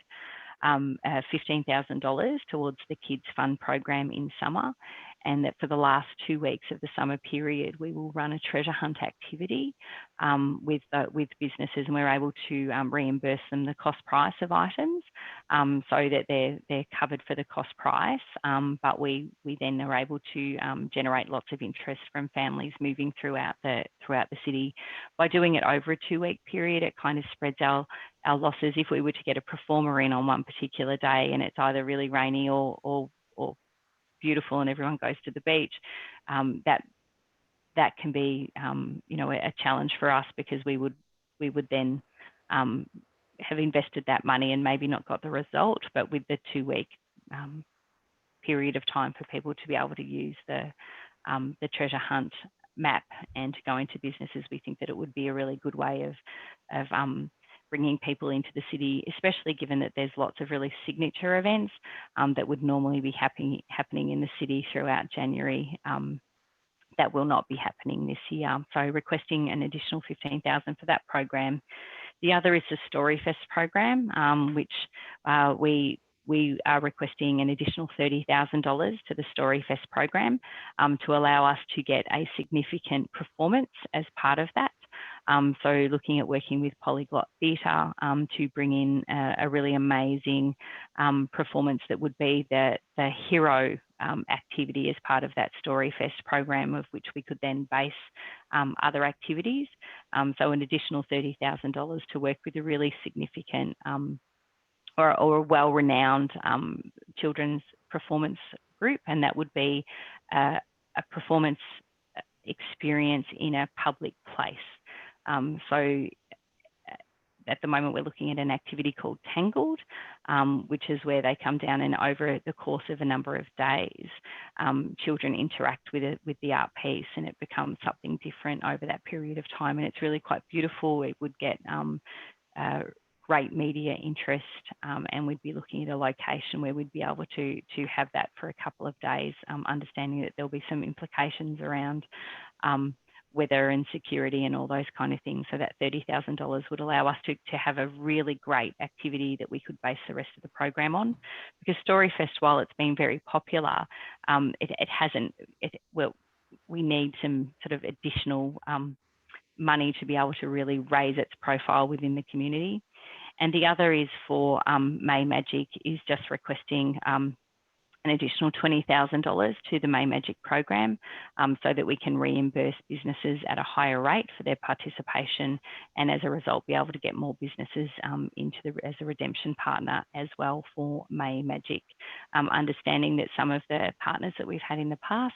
$15,000 towards the Kids Fund program in summer, and that for the last 2 weeks of the summer period, we will run a treasure hunt activity with businesses, and we're able to reimburse them the cost price of items so that they're covered for the cost price. But we then are able to generate lots of interest from families moving throughout the city. By doing it over a 2-week period, it kind of spreads our losses. If we were to get a performer in on one particular day and it's either really rainy or beautiful and everyone goes to the beach, that can be a challenge for us, because we would then have invested that money and maybe not got the result. But with the 2-week period of time for people to be able to use the treasure hunt map and to go into businesses, we think that it would be a really good way of bringing people into the city, especially given that there's lots of really signature events that would normally be happening in the city throughout January that will not be happening this year. So requesting an additional $15,000 for that program. The other is the Storyfest program, which we are requesting an additional $30,000 to the Storyfest program to allow us to get a significant performance as part of that. So looking at working with Polyglot Theatre to bring in a really amazing performance that would be the hero activity as part of that Storyfest program, of which we could then base other activities. So an additional $30,000 to work with a really significant or a well-renowned children's performance group, and that would be a performance experience in a public place. So at the moment, we're looking at an activity called Tangled, which is where they come down and over the course of a number of days, children interact with the art piece, and it becomes something different over that period of time. And it's really quite beautiful. It would get great media interest, and we'd be looking at a location where we'd be able to have that for a couple of days, understanding that there'll be some implications around weather and security and all those kind of things. So that $30,000 would allow us to have a really great activity that we could base the rest of the program on. Because Storyfest, while it's been very popular, we need some sort of additional money to be able to really raise its profile within the community. And the other is for May Magic, is just requesting an additional $20,000 to the May Magic program so that we can reimburse businesses at a higher rate for their participation, and as a result be able to get more businesses as a redemption partner as well for May Magic. Understanding that some of the partners that we've had in the past,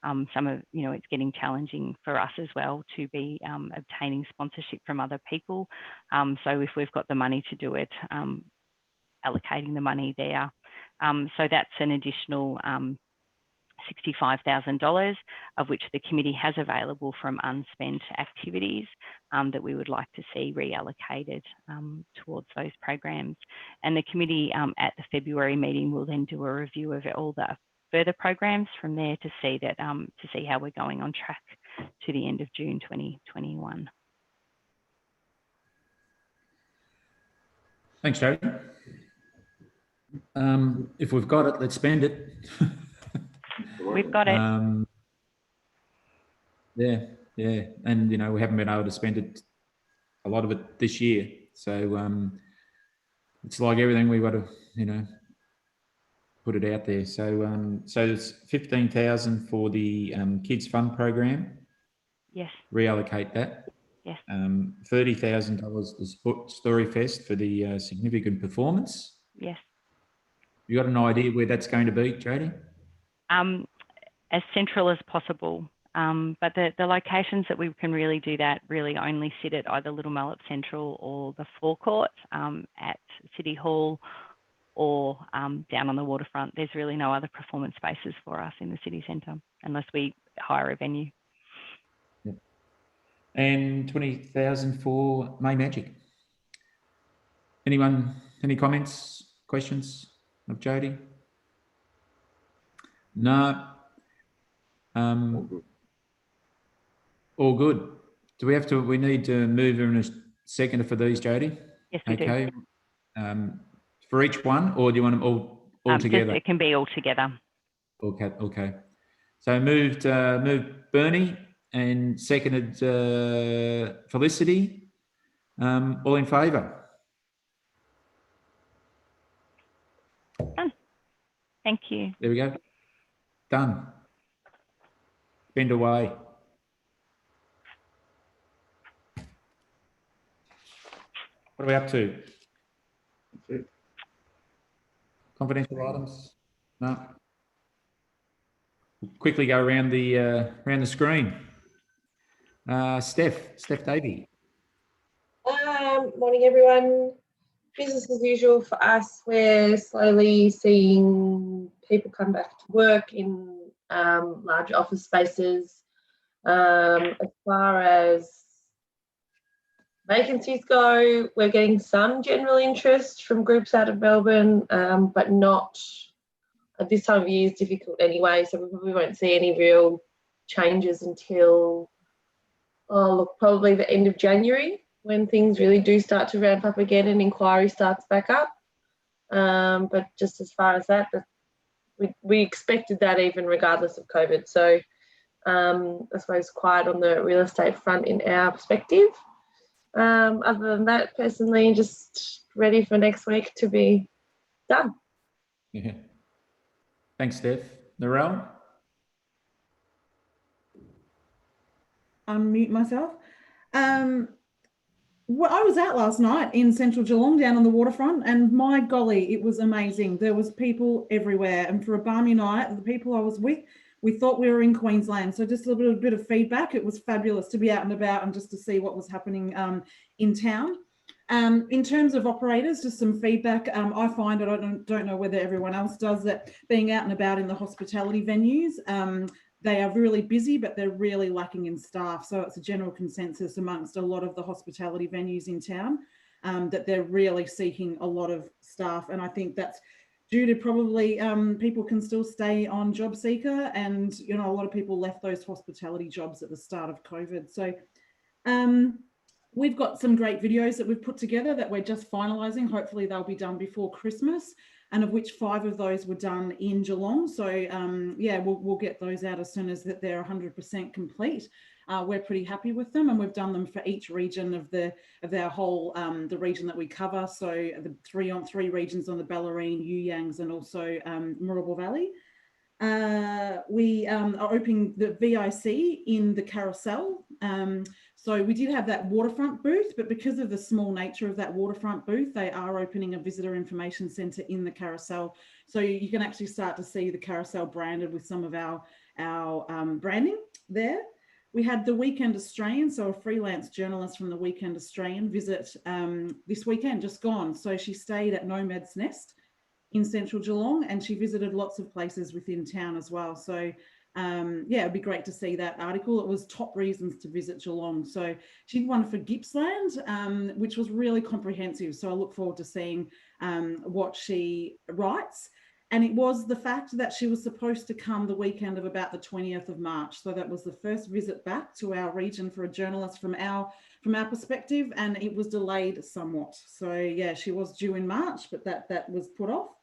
it's getting challenging for us as well to be obtaining sponsorship from other people. So if we've got the money to do it, allocating the money there. So that's an additional $65,000, of which the committee has available from unspent activities that we would like to see reallocated towards those programs. And the committee at the February meeting will then do a review of all the further programs from there to see that to see how we're going on track to the end of June 2021. Thanks, Jody. If we've got it, let's spend it. We've got it. Yeah. And, we haven't been able to spend it, a lot of it this year. So it's like everything, we've got to, put it out there. So so it's $15,000 for the Kids Fund program. Yes. Reallocate that. Yes. $30,000 the Storyfest for the significant performance. Yes. You got an idea where that's going to be, Jody? As central as possible. But the locations that we can really do that really only sit at either Little Mallet Central or the forecourt at City Hall or down on the waterfront. There's really no other performance spaces for us in the city centre unless we hire a venue. Yep. And 20,000 for May Magic. Anyone, any comments, questions of Jody? No. All good. Do we have to, we need to move in a second for these, Jody? Yes, we do. For each one, or do you want them all together? It can be all together. Okay, okay. So moved Bernie and seconded Felicity. All in favour? Done. Thank you. There we go. Done. Bend away. What are we up to? Confidential items? No. We'll quickly go around the screen. Steph Davey. Morning, everyone. Business as usual for us. We're slowly seeing people come back to work in large office spaces. As far as vacancies go, we're getting some general interest from groups out of Melbourne, but not at this time of year is difficult anyway, so we probably won't see any real changes until, probably the end of January, when things really do start to ramp up again and inquiry starts back up. But just as far as that, we expected that even regardless of COVID. So I suppose quiet on the real estate front in our perspective. Other than that, personally, just ready for next week to be done. Yeah. Thanks, Steph. Narelle? Unmute myself. Well, I was out last night in central Geelong down on the waterfront, and my golly, it was amazing. There was people everywhere, and for a balmy night, the people I was with, we thought we were in Queensland. So just a bit of feedback. It was fabulous to be out and about and just to see what was happening in town. In terms of operators, just some feedback. I find, I don't know whether everyone else does, that being out and about in the hospitality venues, they are really busy, but they're really lacking in staff. So it's a general consensus amongst a lot of the hospitality venues in town that they're really seeking a lot of staff. And I think that's due to probably people can still stay on job seeker, and a lot of people left those hospitality jobs at the start of COVID. So we've got some great videos that we've put together that we're just finalising. Hopefully they'll be done before Christmas, and of which 5 of those were done in Geelong. So yeah, we'll get those out as soon as that they're 100% complete. We're pretty happy with them, and we've done them for each region of our whole the region that we cover. So the 3 regions on the Bellarine, Yuyangs, and also Moorabool Valley. We are opening the VIC in the carousel. So we did have that waterfront booth, but because of the small nature of that waterfront booth, they are opening a visitor information centre in the carousel. So you can actually start to see the carousel branded with some of our branding there. We had the Weekend Australian, so a freelance journalist from the Weekend Australian visit this weekend, just gone. So she stayed at Nomad's Nest in central Geelong, and she visited lots of places within town as well. So yeah, it'd be great to see that article. It was top reasons to visit Geelong. So she did one for Gippsland, which was really comprehensive. So I look forward to seeing what she writes. And it was the fact that she was supposed to come the weekend of about the 20th of March. So that was the first visit back to our region for a journalist from our perspective, and it was delayed somewhat. So yeah, she was due in March, but that was put off.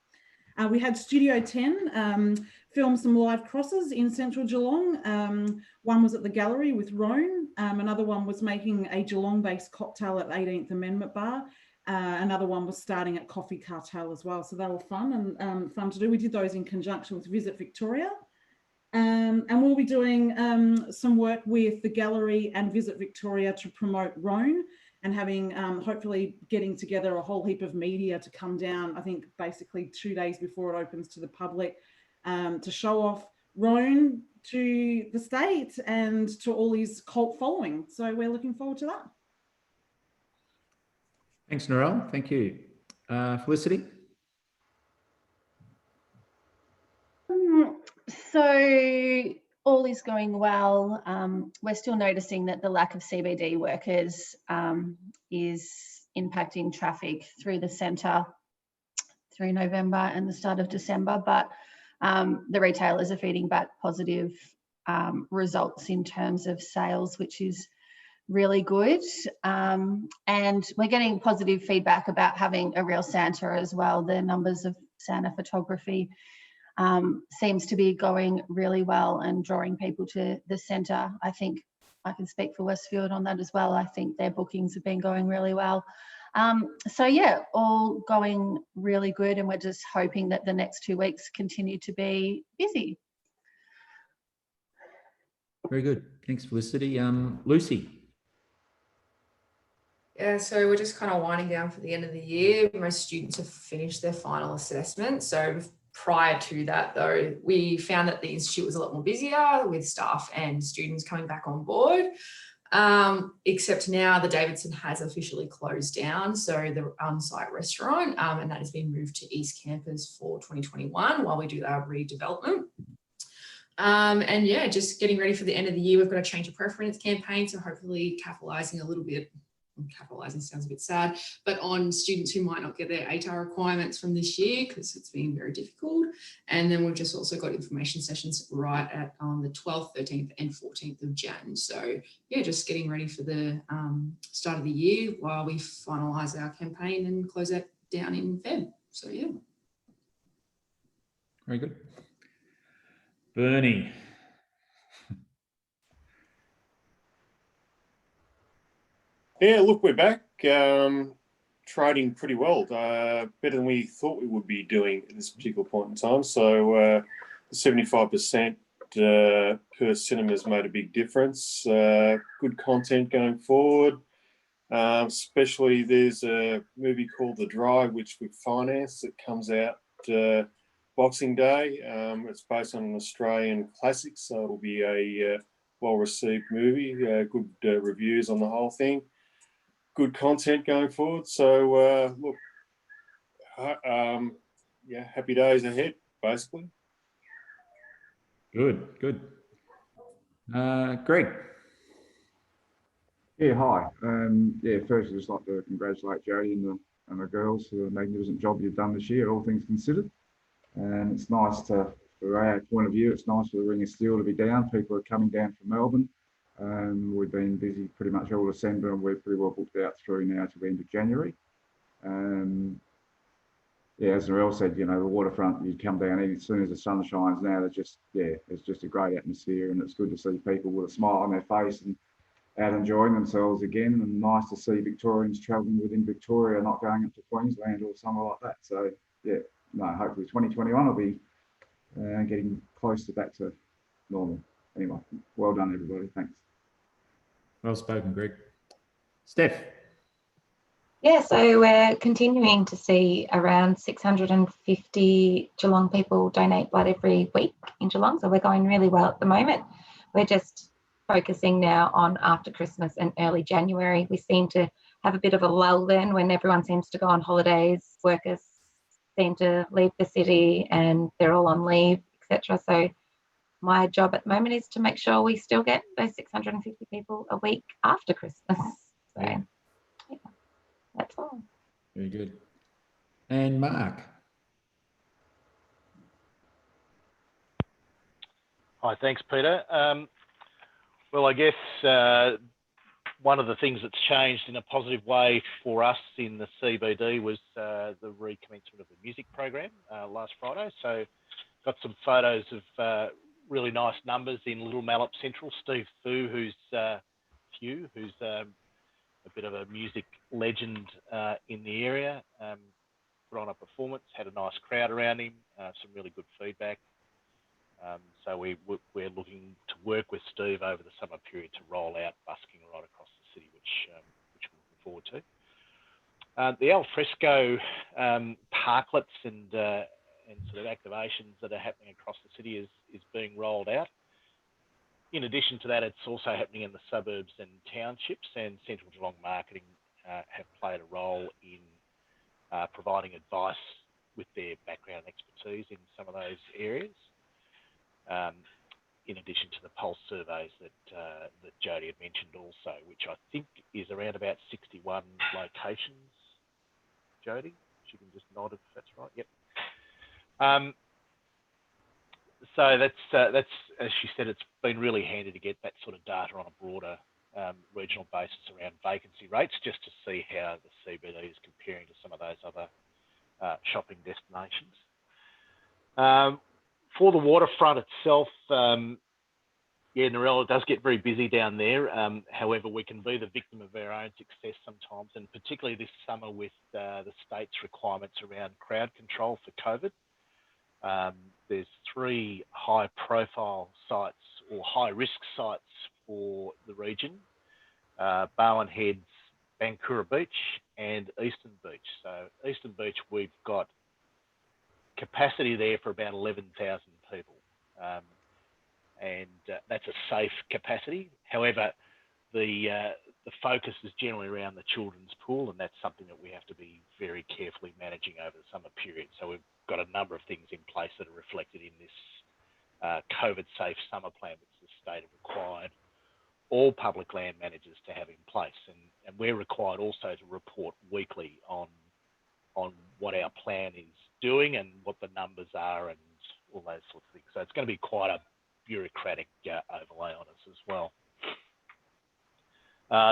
We had Studio 10 film some live crosses in central Geelong. One was at the gallery with Roan. Another one was making a Geelong-based cocktail at 18th Amendment Bar. Another one was starting at Coffee Cartel as well. So they were fun and fun to do. We did those in conjunction with Visit Victoria. And we'll be doing some work with the gallery and Visit Victoria to promote Roan, and having hopefully getting together a whole heap of media to come down, I think basically 2 days before it opens to the public, to show off Roan, to the state and to all his cult following. So we're looking forward to that. Thanks, Narelle. Thank you. Felicity? So all is going well. We're still noticing that the lack of CBD workers is impacting traffic through the centre through November and the start of December, but the retailers are feeding back positive results in terms of sales, which is really good. And we're getting positive feedback about having a real Santa as well. The numbers of Santa photography seems to be going really well and drawing people to the centre. I think I can speak for Westfield on that as well. I think their bookings have been going really well. So yeah, all going really good, and we're just hoping that the next 2 weeks continue to be busy. Very good. Thanks, Felicity. Lucy? Yeah, so we're just kind of winding down for the end of the year. Most students have finished their final assessment. So prior to that, though, we found that the institute was a lot more busier with staff and students coming back on board. Except now the Davidson has officially closed down, so the on-site restaurant, and that has been moved to East Campus for 2021 while we do our redevelopment. And yeah, just getting ready for the end of the year. We've got a change of preference campaign, so hopefully capitalising a little bit. Capitalising sounds a bit sad, but on students who might not get their ATAR requirements from this year because it's been very difficult. And then we've just also got information sessions right at on the 12th, 13th and 14th of Jan. So yeah, just getting ready for the start of the year while we finalise our campaign and close it down in Feb. So yeah. Very good. Bernie? Yeah, look, we're back. Trading pretty well, better than we thought we would be doing at this particular point in time. So the 75% per cinema has made a big difference. Good content going forward. Especially there's a movie called The Drive, which we've financed, that comes out Boxing Day. It's based on an Australian classic, so it'll be a well-received movie. Good reviews on the whole thing. Good content going forward. So look, yeah, happy days ahead, basically. Good, good. Greg? Yeah, hi. Yeah, first I'd just like to congratulate Jodie and the girls for the magnificent job you've done this year, all things considered. And it's nice to, from our point of view, it's nice for the Ring of Steel to be down. People are coming down from Melbourne. We've been busy pretty much all December, and we're pretty well booked out through now to the end of January. Yeah, as Narelle said, you know, the waterfront, you come down as soon as the sun shines now, they're just, yeah, it's just a great atmosphere, and it's good to see people with a smile on their face and out enjoying themselves again, and nice to see Victorians travelling within Victoria, not going up to Queensland or somewhere like that. So yeah, no, hopefully 2021 will be getting close to back to normal. Anyway, well done everybody, thanks. Well spoken, Greg. Steph? Yeah, so we're continuing to see around 650 Geelong people donate blood every week in Geelong, so we're going really well at the moment. We're just focusing now on after Christmas and early January. We seem to have a bit of a lull then when everyone seems to go on holidays, workers seem to leave the city and they're all on leave, etc. So my job at the moment is to make sure we still get those 650 people a week after Christmas. So yeah, that's all. Very good. And Mark? Hi, thanks, Peter. Well, I guess one of the things that's changed in a positive way for us in the CBD was the recommencement of the music program last Friday. So got some photos of really nice numbers in Little Mallup Central. Steve Fu, who's a bit of a music legend in the area, put on a performance, had a nice crowd around him, some really good feedback. So we're looking to work with Steve over the summer period to roll out busking right across the city, which we're looking forward to. The al fresco parklets and sort of activations that are happening across the city is being rolled out. In addition to that, it's also happening in the suburbs and townships, and Central Geelong Marketing have played a role in providing advice with their background and expertise in some of those areas. In addition to the pulse surveys that Jodie had mentioned also, which I think is around about 61 locations. Jodie, she can just nod if that's right. Yep. So that's as she said, it's been really handy to get that sort of data on a broader regional basis around vacancy rates, just to see how the CBD is comparing to some of those other shopping destinations. For the waterfront itself, yeah, Narelle, it does get very busy down there. However, we can be the victim of our own success sometimes, and particularly this summer with the state's requirements around crowd control for COVID. There's 3 high-profile sites or high-risk sites for the region: Bowen Heads, Bankura Beach, and Eastern Beach. So Eastern Beach, we've got capacity there for about 11,000 people. And that's a safe capacity. However, the focus is generally around the children's pool, and that's something that we have to be very carefully managing over the summer period. So we've got a number of things in place that are reflected in this COVID-safe summer plan, which the state have required all public land managers to have in place. And we're required also to report weekly on what our plan is doing and what the numbers are and all those sorts of things. So it's going to be quite a bureaucratic overlay on us as well.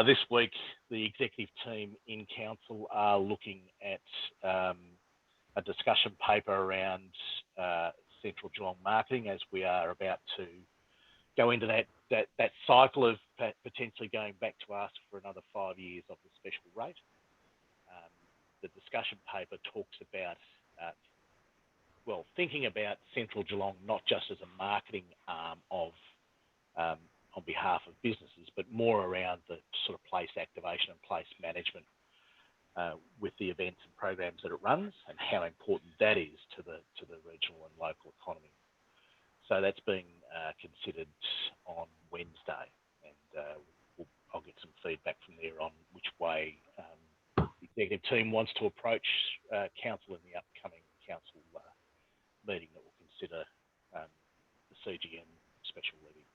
This week, the executive team in council are looking at a discussion paper around Central Geelong Marketing, as we are about to go into that cycle of potentially going back to ask for another 5 years of the special rate. The discussion paper talks about well, thinking about Central Geelong not just as a marketing arm of on behalf of businesses, but more around the sort of place activation and place management with the events and programs that it runs, and how important that is to the regional and local economy. So that's being considered on Wednesday, and I'll get some feedback from there on which way the executive team wants to approach council in the upcoming council meeting that will consider the CGM special levy.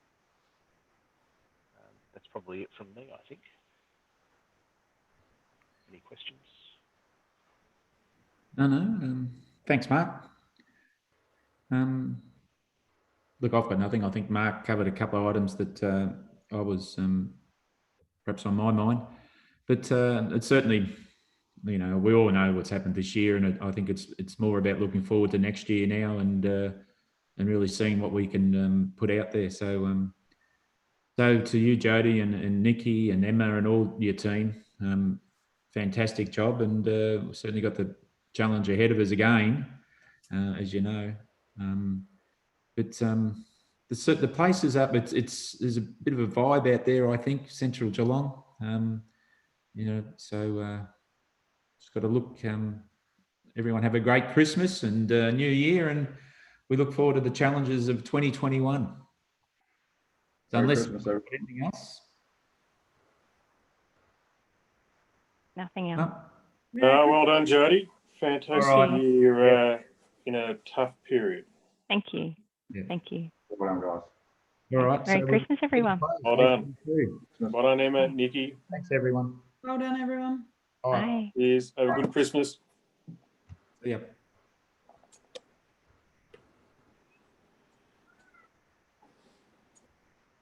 That's probably it from me, I think. Any questions? No. Thanks, Mark. Look, I've got nothing. I think Mark covered a couple of items that I was perhaps on my mind, but it's certainly, you know, we all know what's happened this year, and I think it's more about looking forward to next year now and really seeing what we can put out there. So to you, Jodie and Nikki and Emma and all your team, fantastic job, and we've certainly got the challenge ahead of us again, as you know. But the place is up. There's a bit of a vibe out there, I think, Central Geelong. You know, so just got to look. Everyone have a great Christmas and New Year, and we look forward to the challenges of 2021. So unless anything else. Nothing else. No? Well done, Jodie. Fantastic year in a tough period. Thank you. Yeah. Thank you. Well done, guys. All right. Merry Christmas, everyone. Well done. Well done, Emma, Nikki. Thanks, everyone. Well done, everyone. All right. Bye. Cheers. Have a good Christmas. See ya.